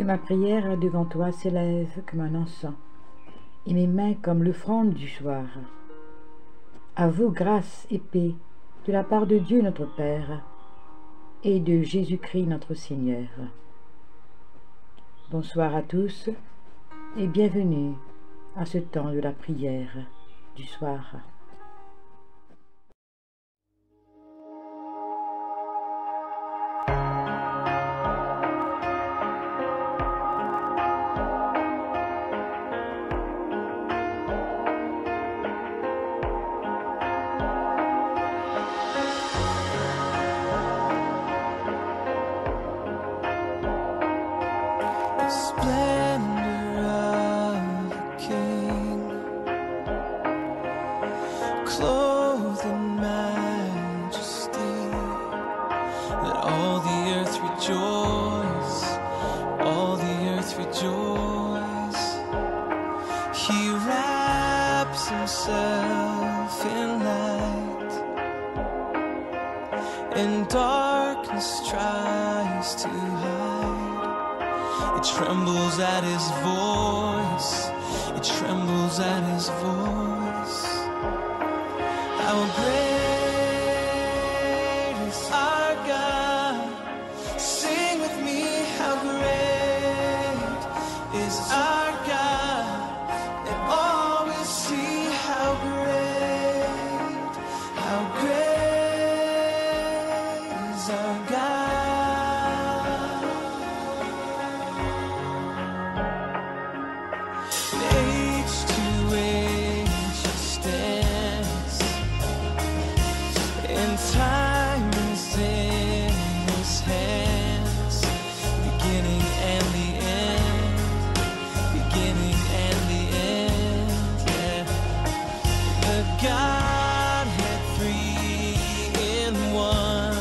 ma prière devant toi s'élève comme un encens, et mes mains comme l'offrande du soir. À vous grâce et paix de la part de Dieu notre Père et de Jésus-Christ notre Seigneur. Bonsoir à tous et bienvenue à ce temps de la prière du soir. And darkness tries to hide. It trembles at his voice. It trembles at his voice. How great is our God? Sing with me, how great is our God? And all will see how great, how great our God. Age to age he stands, and time is in his hands. Beginning and the end, beginning and the end, yeah. The Godhead three in one.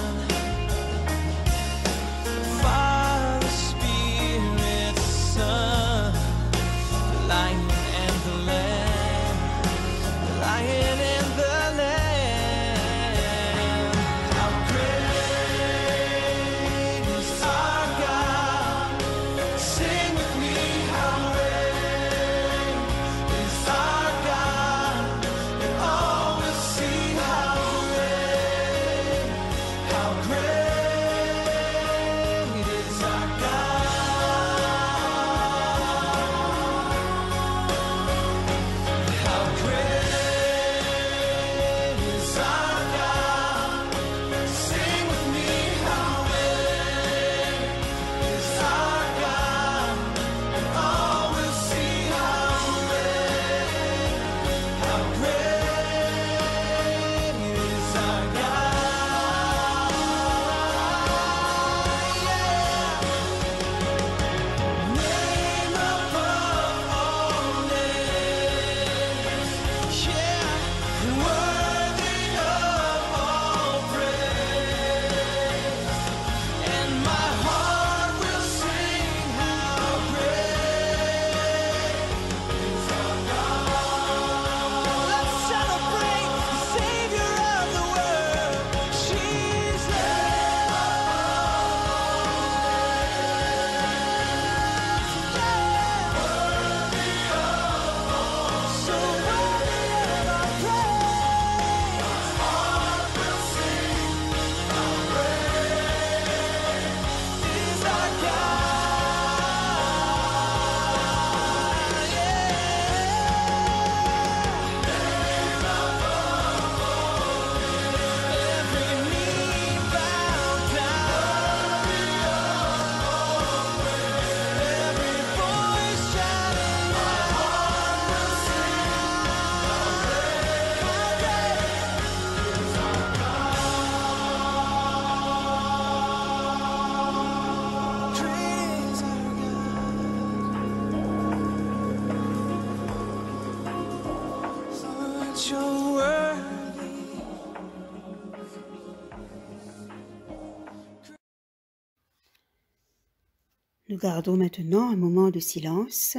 Nous gardons maintenant un moment de silence,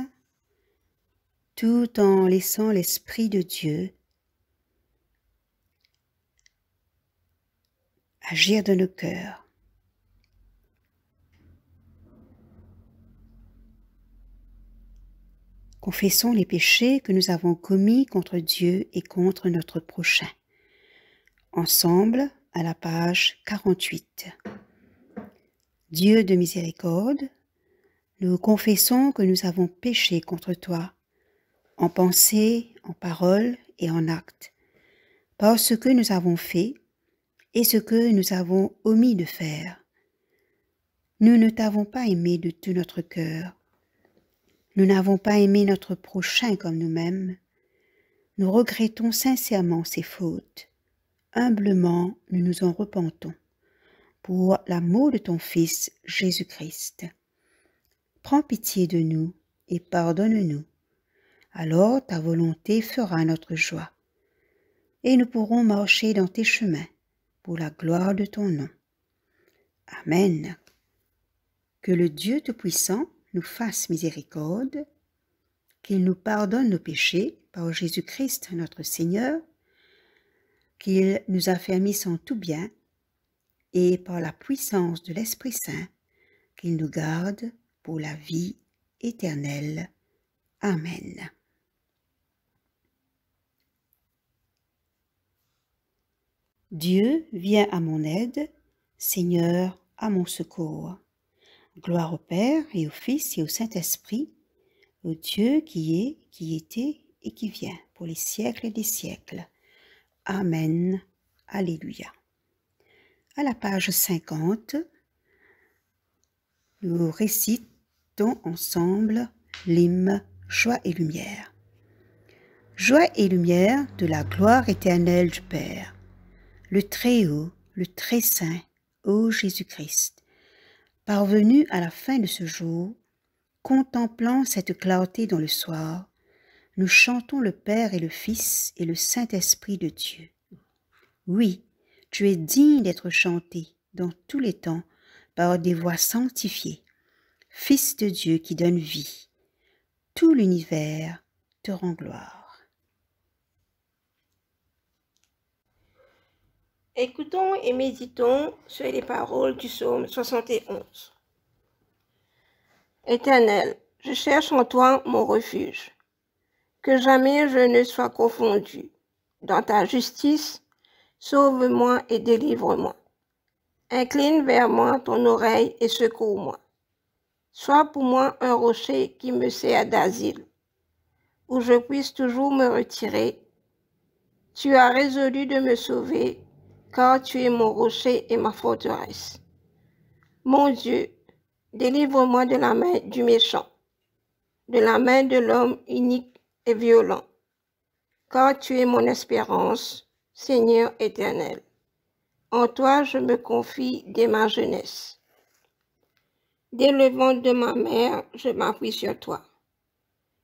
tout en laissant l'Esprit de Dieu agir dans nos cœurs. Confessons les péchés que nous avons commis contre Dieu et contre notre prochain. Ensemble, à la page 48. Dieu de miséricorde, nous confessons que nous avons péché contre toi, en pensée, en parole et en acte, par ce que nous avons fait et ce que nous avons omis de faire. Nous ne t'avons pas aimé de tout notre cœur. Nous n'avons pas aimé notre prochain comme nous-mêmes. Nous regrettons sincèrement ces fautes. Humblement, nous nous en repentons. Pour l'amour de ton Fils, Jésus-Christ. Prends pitié de nous et pardonne-nous. Alors ta volonté fera notre joie. Et nous pourrons marcher dans tes chemins pour la gloire de ton nom. Amen. Que le Dieu Tout-Puissant nous fasse miséricorde, qu'il nous pardonne nos péchés par Jésus-Christ notre Seigneur, qu'il nous affermisse en tout bien, et par la puissance de l'Esprit Saint, qu'il nous garde pour la vie éternelle. Amen. Dieu, viens à mon aide, Seigneur, à mon secours. Gloire au Père et au Fils et au Saint-Esprit, au Dieu qui est, qui était et qui vient, pour les siècles des siècles. Amen. Alléluia. À la page 50, nous récitons ensemble l'hymne Joie et lumière. Joie et lumière de la gloire éternelle du Père, le Très-Haut, le Très-Saint, ô Jésus-Christ, parvenu à la fin de ce jour, contemplant cette clarté dans le soir, nous chantons le Père et le Fils et le Saint-Esprit de Dieu. Oui, tu es digne d'être chanté dans tous les temps par des voix sanctifiées, Fils de Dieu qui donne vie. Tout l'univers te rend gloire. Écoutons et méditons sur les paroles du psaume 71. Éternel, je cherche en toi mon refuge, que jamais je ne sois confondu. Dans ta justice, sauve-moi et délivre-moi. Incline vers moi ton oreille et secours-moi. Sois pour moi un rocher qui me sert d'asile, où je puisse toujours me retirer. Tu as résolu de me sauver, car tu es mon rocher et ma forteresse. Mon Dieu, délivre-moi de la main du méchant, de la main de l'homme inique et violent, car tu es mon espérance, Seigneur éternel. En toi je me confie dès ma jeunesse. Dès le ventre de ma mère, je m'appuie sur toi.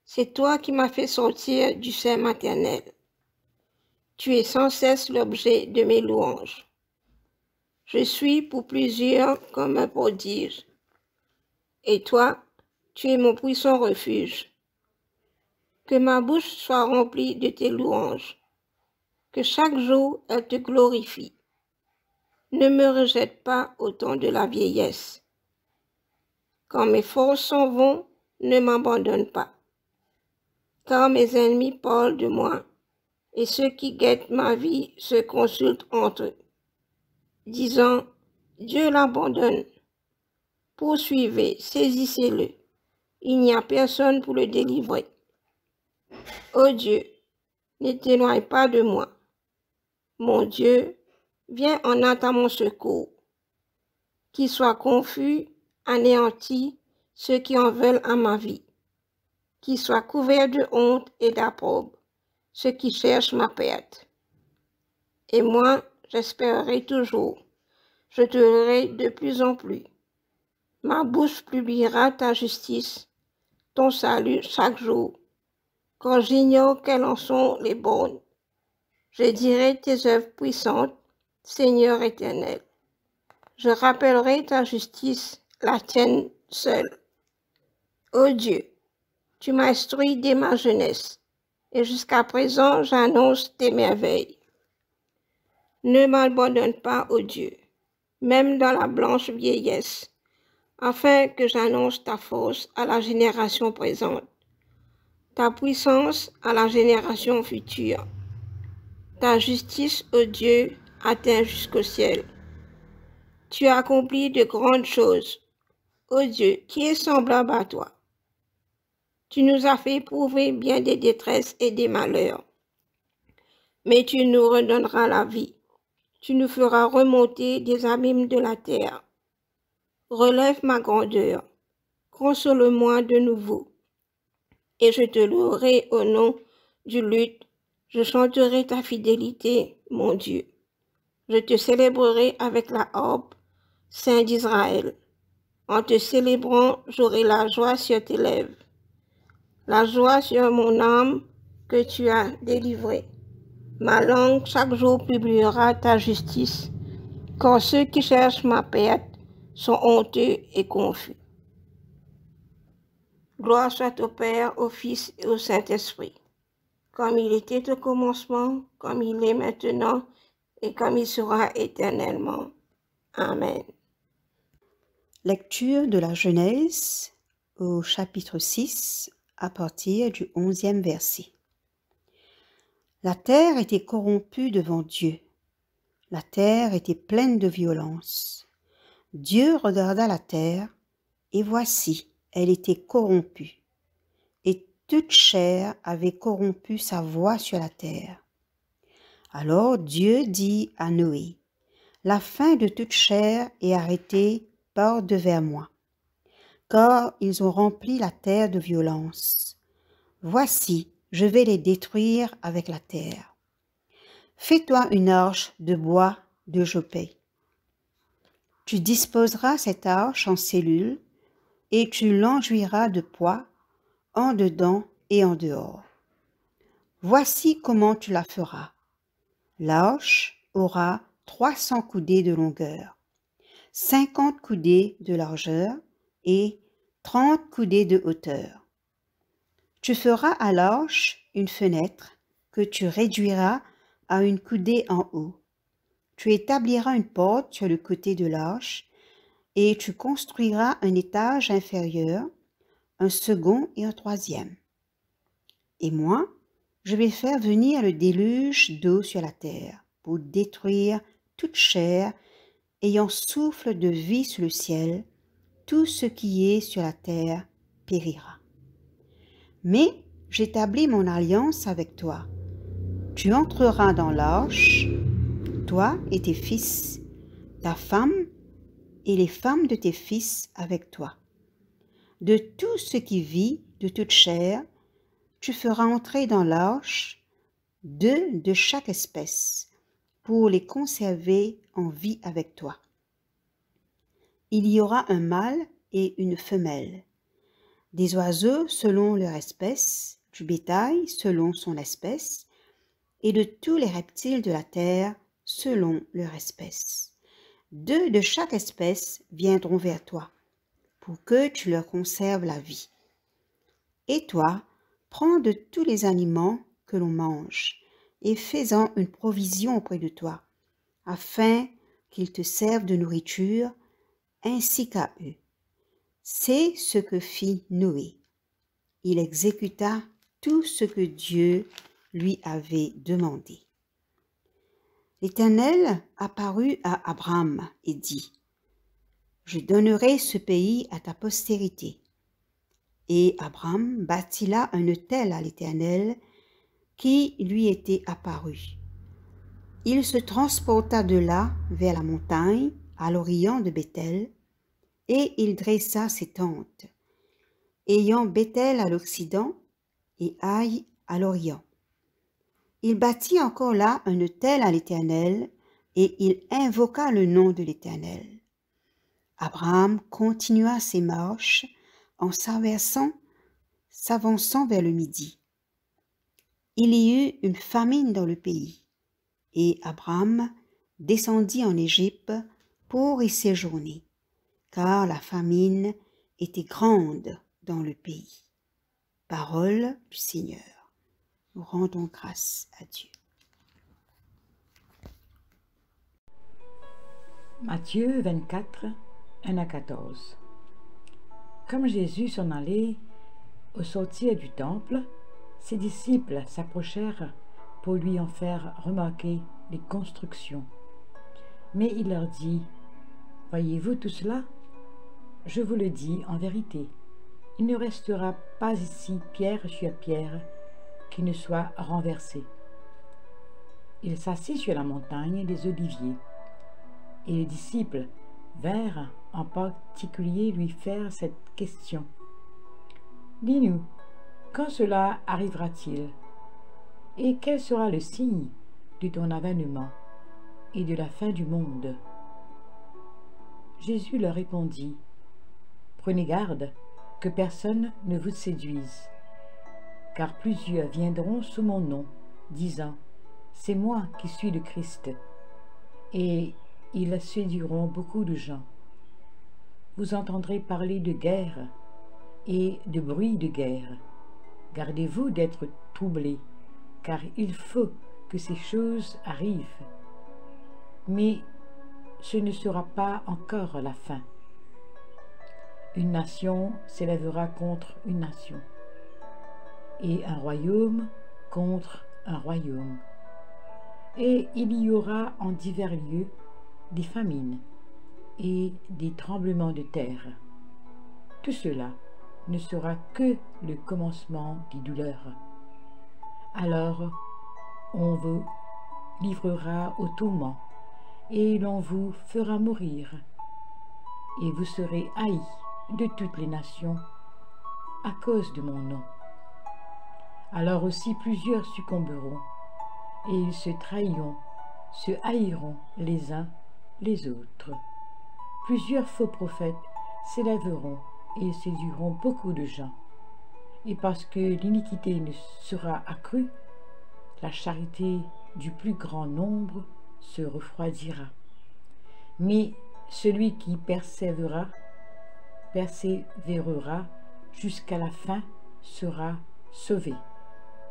C'est toi qui m'as fait sortir du sein maternel. Tu es sans cesse l'objet de mes louanges. Je suis pour plusieurs comme un prodige. Et toi, tu es mon puissant refuge. Que ma bouche soit remplie de tes louanges. Que chaque jour elle te glorifie. Ne me rejette pas au temps de la vieillesse. Quand mes forces s'en vont, ne m'abandonne pas. Car mes ennemis parlent de moi, et ceux qui guettent ma vie se consultent entre eux, disant, Dieu l'abandonne. Poursuivez, saisissez-le. Il n'y a personne pour le délivrer. Ô Dieu, ne t'éloigne pas de moi. Mon Dieu, viens en hâte à mon secours. Qu'ils soient confus, anéantis, ceux qui en veulent à ma vie. Qu'ils soient couverts de honte et d'opprobre, ceux qui cherchent ma perte. Et moi, j'espérerai toujours. Je te louerai de plus en plus. Ma bouche publiera ta justice, ton salut chaque jour. Quand j'ignore quelles en sont les bornes, je dirai tes œuvres puissantes, Seigneur éternel. Je rappellerai ta justice, la tienne seule. Ô Dieu, tu m'as instruit dès ma jeunesse, et jusqu'à présent j'annonce tes merveilles. Ne m'abandonne pas, ô Dieu, même dans la blanche vieillesse, afin que j'annonce ta force à la génération présente. ta puissance à la génération future. Ta justice, ô Dieu, atteint jusqu'au ciel. Tu as accompli de grandes choses, ô Dieu, qui est semblable à toi. Tu nous as fait éprouver bien des détresses et des malheurs, mais tu nous redonneras la vie. Tu nous feras remonter des abîmes de la terre. Relève ma grandeur, console-moi de nouveau, et je te louerai au nom du luth. Je chanterai ta fidélité, mon Dieu. Je te célébrerai avec la harpe, Saint d'Israël. En te célébrant, j'aurai la joie sur tes lèvres, la joie sur mon âme que tu as délivrée. Ma langue chaque jour publiera ta justice, car ceux qui cherchent ma perte sont honteux et confus. Gloire soit au Père, au Fils et au Saint-Esprit, comme il était au commencement, comme il est maintenant, et comme il sera éternellement. Amen. Lecture de la Genèse au chapitre 6 à partir du 11e verset. La terre était corrompue devant Dieu. La terre était pleine de violence. Dieu regarda la terre, et voici, elle était corrompue, et toute chair avait corrompu sa voie sur la terre. Alors Dieu dit à Noé, « La fin de toute chair est arrêtée par devers moi, car ils ont rempli la terre de violence. Voici, je vais les détruire avec la terre. Fais-toi une arche de bois de Jopé. Tu disposeras cette arche en cellules, et tu l'enduiras de poix en dedans et en dehors. Voici comment tu la feras. L'arche aura 300 coudées de longueur, 50 coudées de largeur et 30 coudées de hauteur. Tu feras à l'arche une fenêtre que tu réduiras à une coudée en haut. Tu établiras une porte sur le côté de l'arche et tu construiras un étage inférieur, un second et un troisième. Et moi, je vais faire venir le déluge d'eau sur la terre pour détruire toute chair ayant souffle de vie sur le ciel. Tout ce qui est sur la terre périra. Mais j'établis mon alliance avec toi. Tu entreras dans l'arche, toi et tes fils, ta femme et les femmes de tes fils avec toi. De tout ce qui vit, de toute chair, tu feras entrer dans l'arche 2 de chaque espèce pour les conserver en vie avec toi. Il y aura un mâle et une femelle, des oiseaux selon leur espèce, du bétail selon son espèce, et de tous les reptiles de la terre selon leur espèce. 2 de chaque espèce viendront vers toi, pour que tu leur conserves la vie. Et toi, prends de tous les aliments que l'on mange, et fais-en une provision auprès de toi, afin qu'ils te servent de nourriture, ainsi qu'à eux. C'est ce que fit Noé. Il exécuta tout ce que Dieu lui avait demandé. L'Éternel apparut à Abraham et dit, « Je donnerai ce pays à ta postérité. » Et Abraham bâtit là un autel à l'Éternel qui lui était apparu. Il se transporta de là vers la montagne, à l'orient de Béthel, et il dressa ses tentes, ayant Béthel à l'occident et Aï à l'orient. Il bâtit encore là un autel à l'Éternel, et il invoqua le nom de l'Éternel. Abraham continua ses marches en s'avançant vers le midi. Il y eut une famine dans le pays, et Abraham descendit en Égypte pour y séjourner, car la famine était grande dans le pays. Parole du Seigneur. Nous rendons grâce à Dieu. Matthieu 24, 1 à 14. Comme Jésus s'en allait au sortir du temple, Ses disciples s'approchèrent pour lui en faire remarquer les constructions. Mais il leur dit, « Voyez-vous tout cela? Je vous le dis en vérité, il ne restera pas ici pierre sur pierre qui ne soit renversée. » Il s'assit sur la montagne des Oliviers, et les disciples vinrent en particulier lui faire cette question. « Dis-nous, quand cela arrivera-t-il? Et quel sera le signe de ton avènement et de la fin du monde? » Jésus leur répondit, « Prenez garde que personne ne vous séduise, car plusieurs viendront sous mon nom, disant, « C'est moi qui suis le Christ. » Et ils séduiront beaucoup de gens. Vous entendrez parler de guerre et de bruit de guerre. Gardez-vous d'être troublés, car il faut que ces choses arrivent. Mais ce ne sera pas encore la fin. Une nation s'élèvera contre une nation, et un royaume contre un royaume. Et il y aura en divers lieux des famines et des tremblements de terre. Tout cela ne sera que le commencement des douleurs. Alors on vous livrera au tourment, et l'on vous fera mourir, et vous serez haïs de toutes les nations à cause de mon nom. Alors aussi plusieurs succomberont, et ils se trahiront, se haïront les uns les autres. Plusieurs faux prophètes s'élèveront et séduiront beaucoup de gens. Et parce que l'iniquité ne sera accrue, la charité du plus grand nombre se refroidira. Mais celui qui persévérera jusqu'à la fin sera sauvé.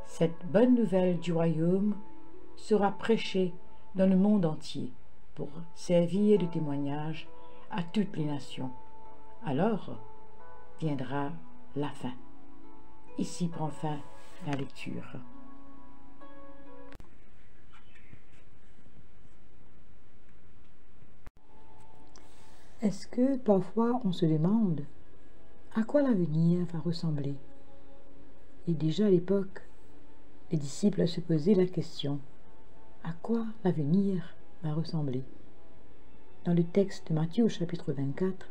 Cette bonne nouvelle du royaume sera prêchée dans le monde entier pour servir de témoignage à toutes les nations. Alors viendra la fin. Ici prend fin la lecture. Est-ce que parfois on se demande à quoi l'avenir va ressembler? Et déjà à l'époque, les disciples se posaient la question, à quoi l'avenir va ressembler? Dans le texte de Matthieu au chapitre 24,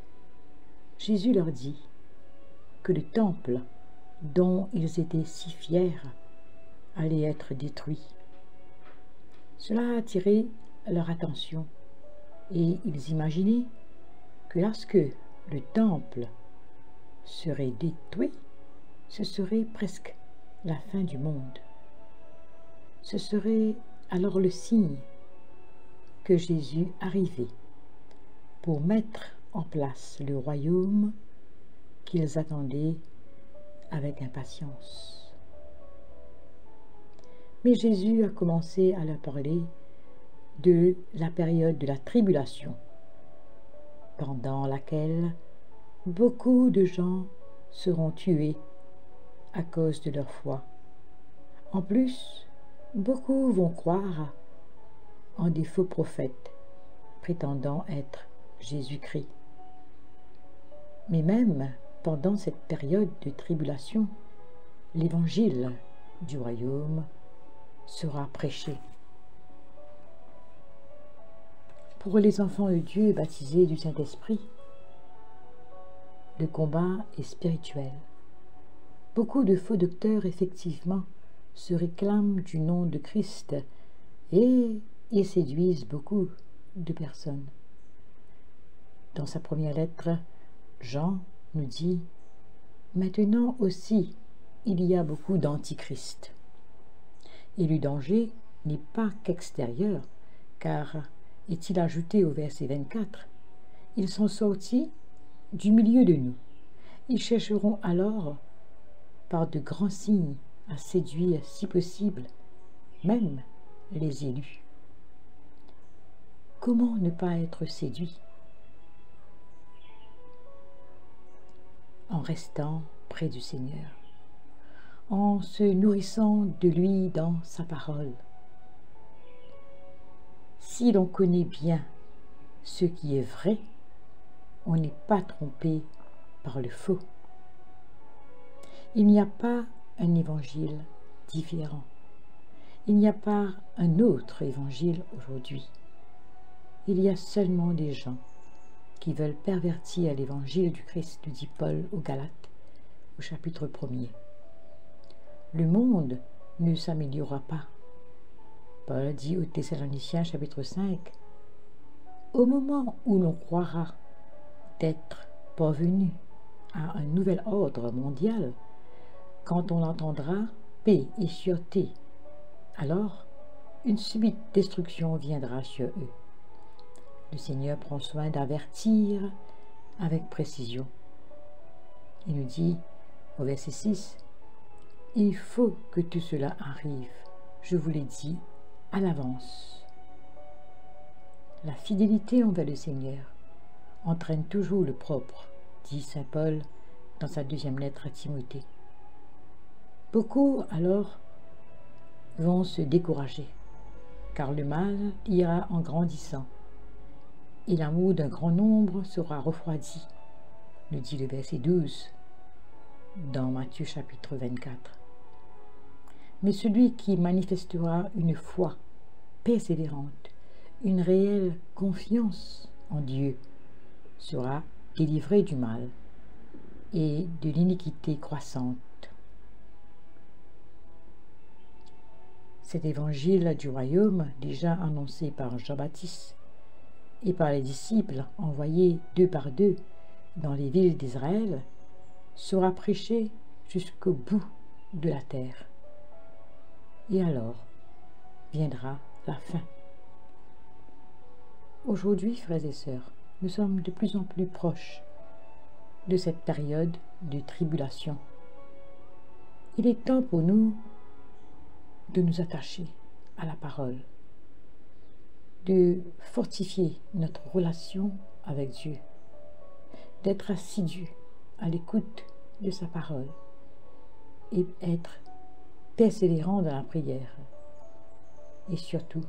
Jésus leur dit que le temple dont ils étaient si fiers allait être détruit. Cela a attiré leur attention et ils imaginaient que lorsque le temple serait détruit, ce serait presque la fin du monde. Ce serait alors le signe que Jésus arrivait pour mettre en place le royaume qu'ils attendaient avec impatience. Mais Jésus a commencé à leur parler de la période de la tribulation, pendant laquelle beaucoup de gens seront tués à cause de leur foi. En plus, beaucoup vont croire en des faux prophètes prétendant être Jésus-Christ. Mais même pendant cette période de tribulation, l'évangile du royaume sera prêché. Pour les enfants de Dieu baptisés du Saint-Esprit, le combat est spirituel. Beaucoup de faux docteurs, effectivement, se réclament du nom de Christ et ils séduisent beaucoup de personnes. Dans sa première lettre, Jean nous dit « Maintenant aussi, il y a beaucoup d'antichrist. » Et le danger n'est pas qu'extérieur, car, est-il ajouté au verset 24, « Ils sont sortis du milieu de nous. Ils chercheront alors, par de grands signes, à séduire, si possible, même les élus. » Comment ne pas être séduit? En restant près du Seigneur, en se nourrissant de lui dans sa parole. Si l'on connaît bien ce qui est vrai, on n'est pas trompé par le faux. Il n'y a pas un évangile différent. Il n'y a pas un autre évangile aujourd'hui. Il y a seulement des gens qui veulent pervertir l'évangile du Christ, dit Paul aux Galates, au chapitre 1er. Le monde ne s'améliorera pas. Paul dit aux Thessaloniciens, chapitre 5, au moment où l'on croira d'être parvenu à un nouvel ordre mondial, quand on entendra paix et sûreté, alors une subite destruction viendra sur eux. Le Seigneur prend soin d'avertir avec précision. Il nous dit au verset 6, « Il faut que tout cela arrive, je vous l'ai dit à l'avance. » La fidélité envers le Seigneur entraîne toujours le propre, dit saint Paul dans sa deuxième lettre à Timothée. Beaucoup alors vont se décourager, car le mal ira en grandissant, et l'amour d'un grand nombre sera refroidi, nous dit le verset 12 dans Matthieu chapitre 24. Mais celui qui manifestera une foi persévérante, une réelle confiance en Dieu, sera délivré du mal et de l'iniquité croissante. Cet évangile du royaume, déjà annoncé par Jean-Baptiste et par les disciples envoyés 2 par 2 dans les villes d'Israël, sera prêché jusqu'au bout de la terre. Et alors viendra la fin. Aujourd'hui, frères et sœurs, nous sommes de plus en plus proches de cette période de tribulation. Il est temps pour nous de nous attacher à la parole, de fortifier notre relation avec Dieu, d'être assidus à l'écoute de sa parole et être persévérants dans la prière, et surtout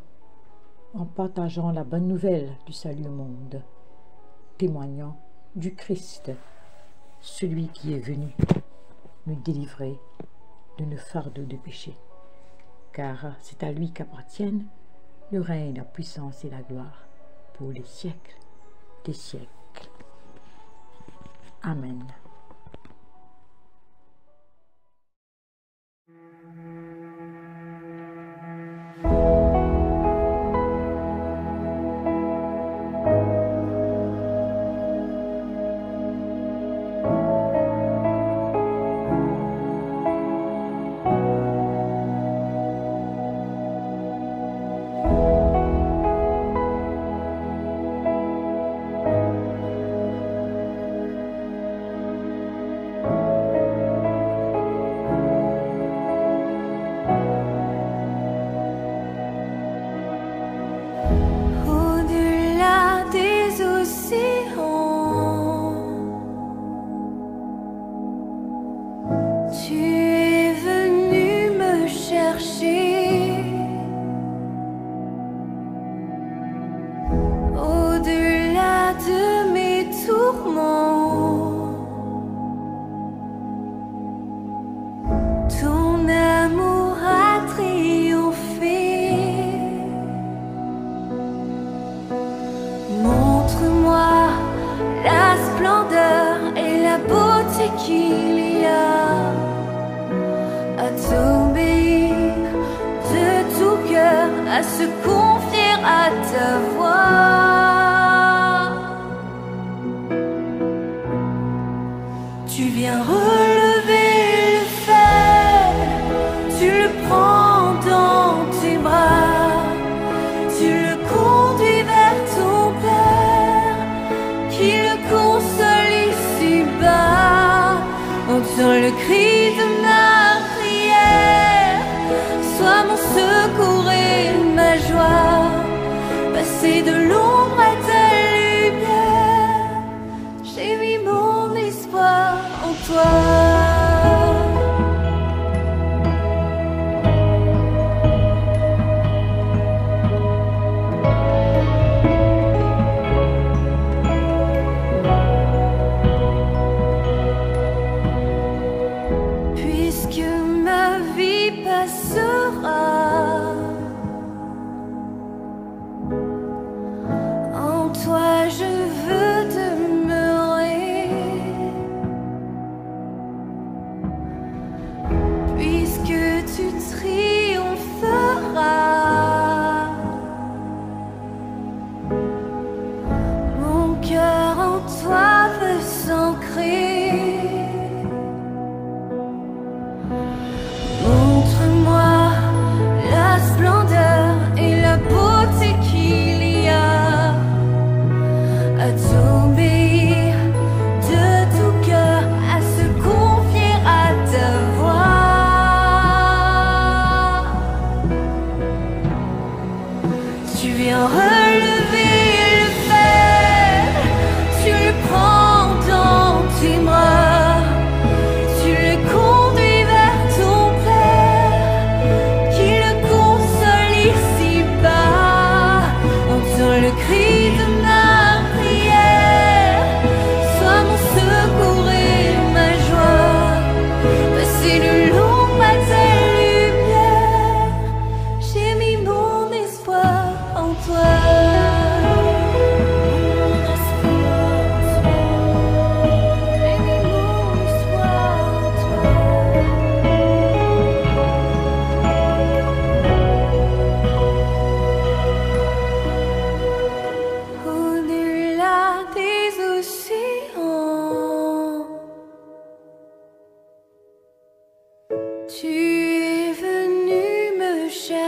en partageant la bonne nouvelle du salut au monde, témoignant du Christ, celui qui est venu nous délivrer de nos fardeaux de péché, car c'est à lui qu'appartiennent le règne, la puissance et la gloire pour les siècles des siècles. Amen. Au-delà des océans, tu es venu me chercher. Au-delà de mes tourments, ton amour a triomphé. Montre-moi la splendeur et la beauté qu'il y a à t'obéir de tout cœur, à se confier à ta voix. Tu viens relever le faible, tu le prends dans tes bras, tu le conduis vers ton Père, qui le console ici-bas. Entends le cri de ma prière, sois mon secours et ma joie. Passer de l'ombre à ta lumière, j'ai mis mon espoir en toi.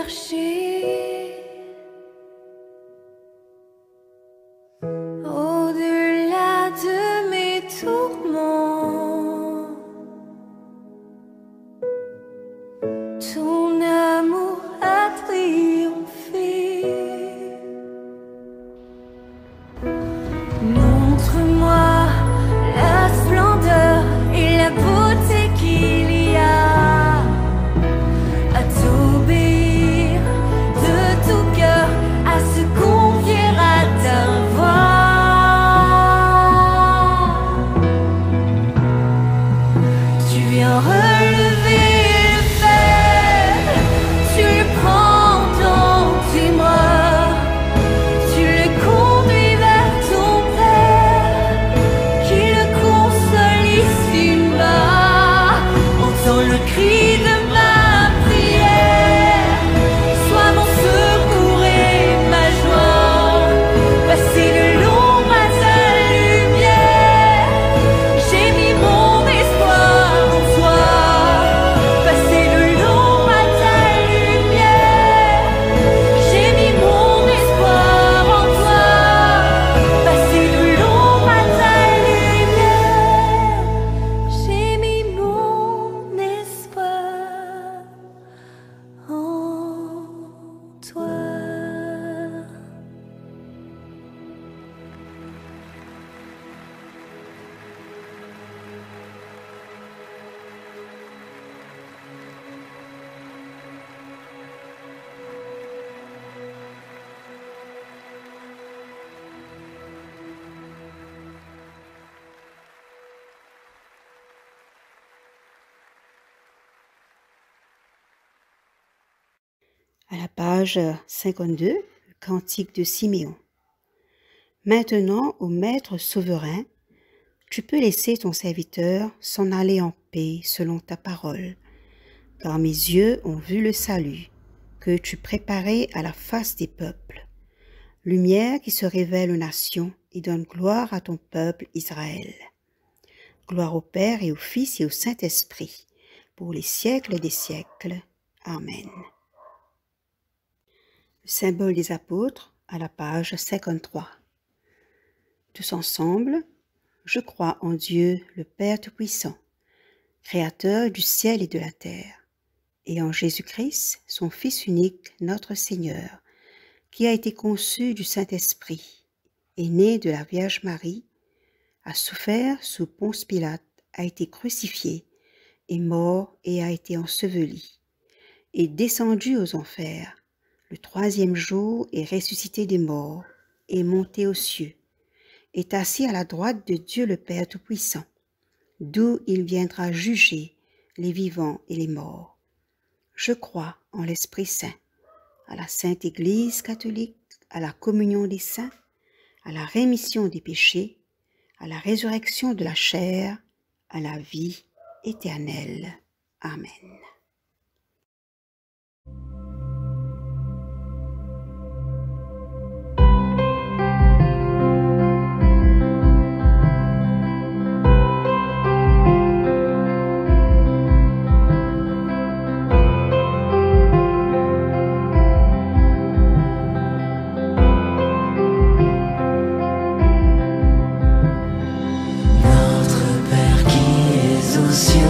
chercher au-delà de mes tourments. Ton amour a triomphé. Montre-moi la splendeur et la beauté qu'il y a à t'obéir de tout cœur, à se confier à ta voix. Tu viens relever le fer, tu le prends dans tes bras, tu le conduis vers ton Père, qui le console ici-bas. Entends le cri de ma prière, sois mon secours et ma joie. Passer de l'ombre à ta lumière, j'ai mis mon espoir en toi. Passer de l'ombre à ta lumière, j'ai mis mon espoir en toi. Passer de l'ombre à ta lumière, j'ai mis mon espoir en toi. À la page 52, le Cantique de Siméon. Maintenant, ô Maître souverain, tu peux laisser ton serviteur s'en aller en paix selon ta parole, car mes yeux ont vu le salut que tu préparais à la face des peuples, lumière qui se révèle aux nations et donne gloire à ton peuple Israël. Gloire au Père et au Fils et au Saint-Esprit, pour les siècles des siècles. Amen. Le symbole des apôtres à la page 53. Tous ensemble, je crois en Dieu, le Père Tout-Puissant, Créateur du ciel et de la terre, et en Jésus-Christ, son Fils unique, notre Seigneur, qui a été conçu du Saint-Esprit, est né de la Vierge Marie, a souffert sous Ponce Pilate, a été crucifié, est mort et a été enseveli, est descendu aux enfers, le troisième jour est ressuscité des morts, est monté aux cieux, est assis à la droite de Dieu le Père Tout-Puissant, d'où il viendra juger les vivants et les morts. Je crois en l'Esprit Saint, à la Sainte Église catholique, à la communion des saints, à la rémission des péchés, à la résurrection de la chair, à la vie éternelle. Amen. Notre Père qui es aux cieux,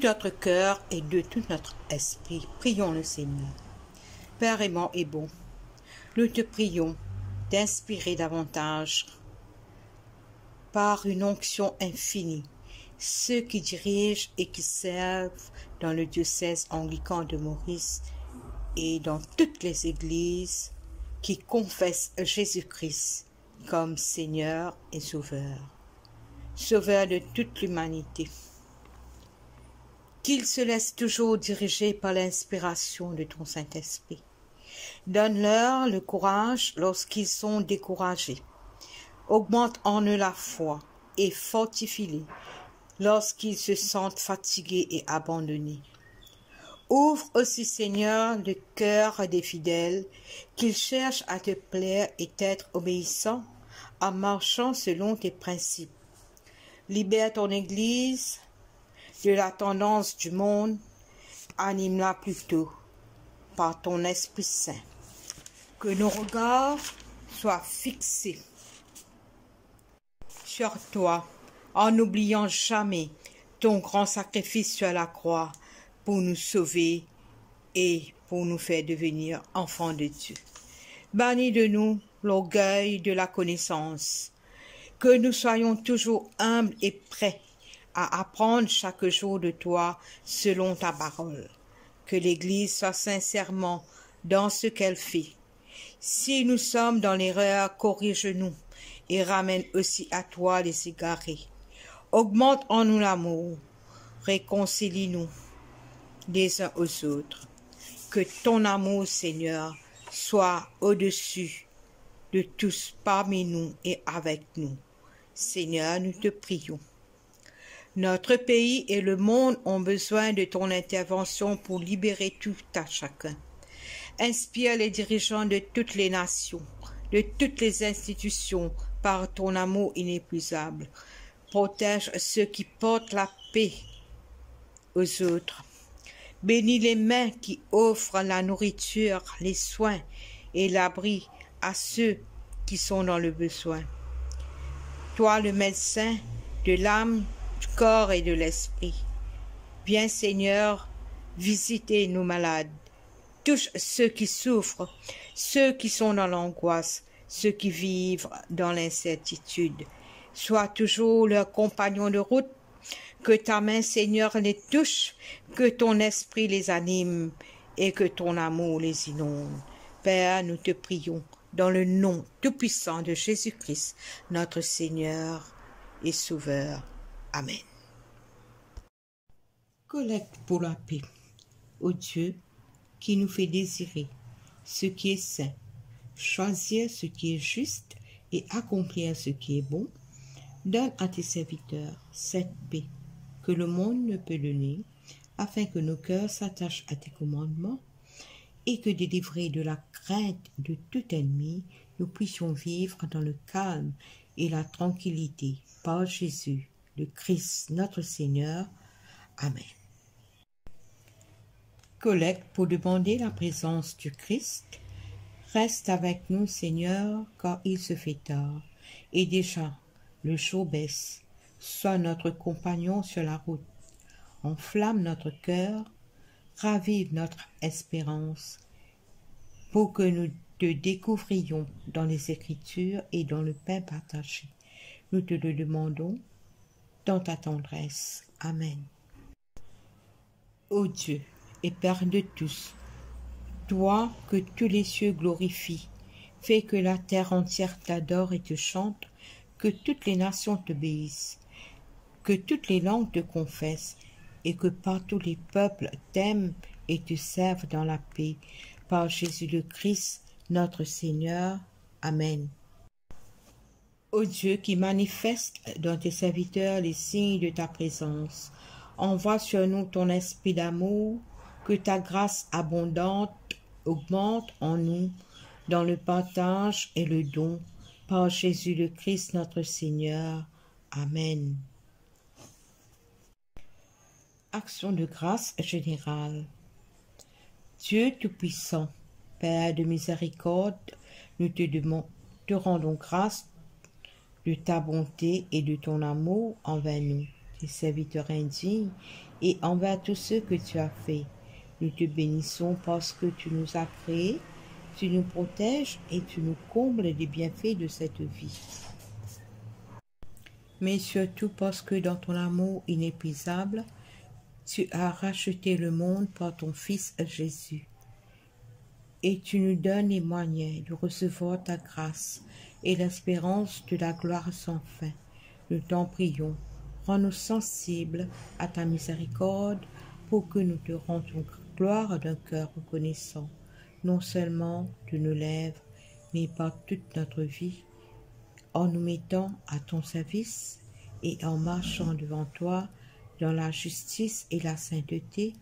notre cœur et de tout notre esprit. Prions le Seigneur. Père aimant et bon, nous te prions d'inspirer davantage par une onction infinie ceux qui dirigent et qui servent dans le diocèse anglican de Maurice et dans toutes les églises qui confessent Jésus-Christ comme Seigneur et Sauveur, Sauveur de toute l'humanité. Qu'ils se laissent toujours diriger par l'inspiration de ton Saint-Esprit. Donne-leur le courage lorsqu'ils sont découragés. Augmente en eux la foi et fortifie-les lorsqu'ils se sentent fatigués et abandonnés. Ouvre aussi, Seigneur, le cœur des fidèles, qu'ils cherchent à te plaire et être obéissants en marchant selon tes principes. Libère ton Église de la tendance du monde, anime-la plutôt par ton Esprit Saint. Que nos regards soient fixés sur toi, en n'oubliant jamais ton grand sacrifice sur la croix pour nous sauver et pour nous faire devenir enfants de Dieu. Bannis de nous l'orgueil de la connaissance, que nous soyons toujours humbles et prêts à apprendre chaque jour de toi selon ta parole. Que l'Église soit sincèrement dans ce qu'elle fait. Si nous sommes dans l'erreur, corrige-nous et ramène aussi à toi les égarés. Augmente en nous l'amour, réconcilie-nous les uns aux autres. Que ton amour, Seigneur, soit au-dessus de tous parmi nous et avec nous. Seigneur, nous te prions. Notre pays et le monde ont besoin de ton intervention pour libérer tout à chacun. Inspire les dirigeants de toutes les nations, de toutes les institutions, par ton amour inépuisable. Protège ceux qui portent la paix aux autres. Bénis les mains qui offrent la nourriture, les soins et l'abri à ceux qui sont dans le besoin. Toi, le médecin de l'âme, du corps et de l'esprit, viens, Seigneur, visiter nos malades. Touche ceux qui souffrent, ceux qui sont dans l'angoisse, ceux qui vivent dans l'incertitude. Sois toujours leur compagnon de route. Que ta main, Seigneur, les touche, que ton esprit les anime et que ton amour les inonde. Père, nous te prions dans le nom tout-puissant de Jésus-Christ, notre Seigneur et Sauveur. Amen. Collecte pour la paix. Ô Dieu, qui nous fait désirer ce qui est saint, choisir ce qui est juste et accomplir ce qui est bon, donne à tes serviteurs cette paix que le monde ne peut donner, afin que nos cœurs s'attachent à tes commandements et que, délivrés de la crainte de tout ennemi, nous puissions vivre dans le calme et la tranquillité par Jésus, le Christ, notre Seigneur. Amen. Collecte pour demander la présence du Christ. Reste avec nous, Seigneur, car il se fait tard, et déjà le jour baisse. Sois notre compagnon sur la route. Enflamme notre cœur, ravive notre espérance, pour que nous te découvrions dans les Écritures et dans le pain partagé. Nous te le demandons dans ta tendresse. Amen. Ô Dieu et Père de tous, toi que tous les cieux glorifient, fais que la terre entière t'adore et te chante, que toutes les nations t'obéissent, que toutes les langues te confessent, et que partout les peuples t'aiment et te servent dans la paix. Par Jésus le Christ, notre Seigneur. Amen. Ô Dieu qui manifeste dans tes serviteurs les signes de ta présence, envoie sur nous ton esprit d'amour, que ta grâce abondante augmente en nous dans le partage et le don, par Jésus le Christ notre Seigneur. Amen. Action de grâce générale. Dieu Tout-Puissant, Père de miséricorde, nous te rendons grâce de ta bonté et de ton amour envers nous. tes serviteurs indignes, et envers tous ceux que tu as faits. Nous te bénissons parce que tu nous as créés, tu nous protèges et tu nous combles des bienfaits de cette vie. Mais surtout parce que dans ton amour inépuisable, tu as racheté le monde par ton Fils Jésus. Et tu nous donnes les moyens de recevoir ta grâce et l'espérance de la gloire sans fin. Nous t'en prions, rends-nous sensibles à ta miséricorde pour que nous te rendions gloire d'un cœur reconnaissant, non seulement de nos lèvres, mais par toute notre vie, en nous mettant à ton service et en marchant devant toi dans la justice et la sainteté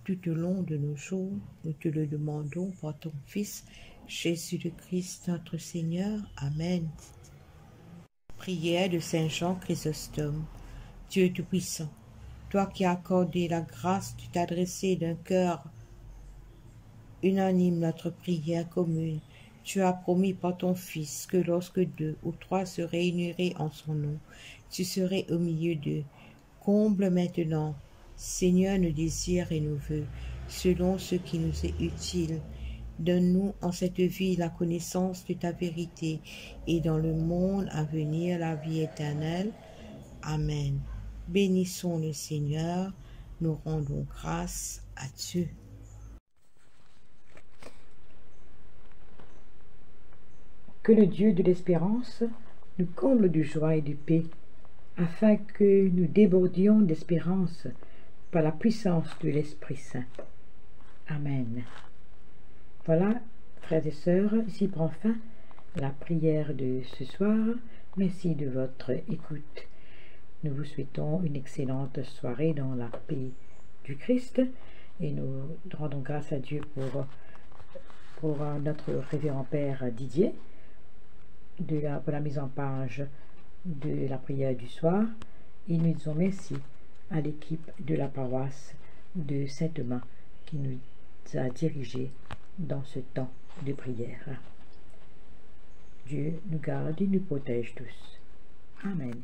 tout au long de nos jours. Nous te le demandons par ton Fils, Jésus le Christ, notre Seigneur. Amen. Prière de Saint Jean Chrysostome. Dieu Tout-Puissant, toi qui as accordé la grâce de t'adresser d'un cœur unanime notre prière commune, tu as promis par ton Fils que lorsque 2 ou 3 se réuniraient en son nom, tu serais au milieu d'eux. Comble maintenant, Seigneur, nos désirs et nos vœux, selon ce qui nous est utile. Donne-nous en cette vie la connaissance de ta vérité et dans le monde à venir la vie éternelle. Amen. Bénissons le Seigneur, nous rendons grâce à Dieu. Que le Dieu de l'espérance nous comble de joie et de paix, afin que nous débordions d'espérance par la puissance de l'Esprit Saint. Amen. Voilà, frères et sœurs, ici prend fin la prière de ce soir. Merci de votre écoute. Nous vous souhaitons une excellente soirée dans la paix du Christ et nous rendons grâce à pour notre révérend Père Didier pour la mise en page de la prière du soir, et nous disons merci à l'équipe de la paroisse de Saint-Thomas qui nous a dirigés dans ce temps de prière. Dieu nous garde et nous protège tous. Amen.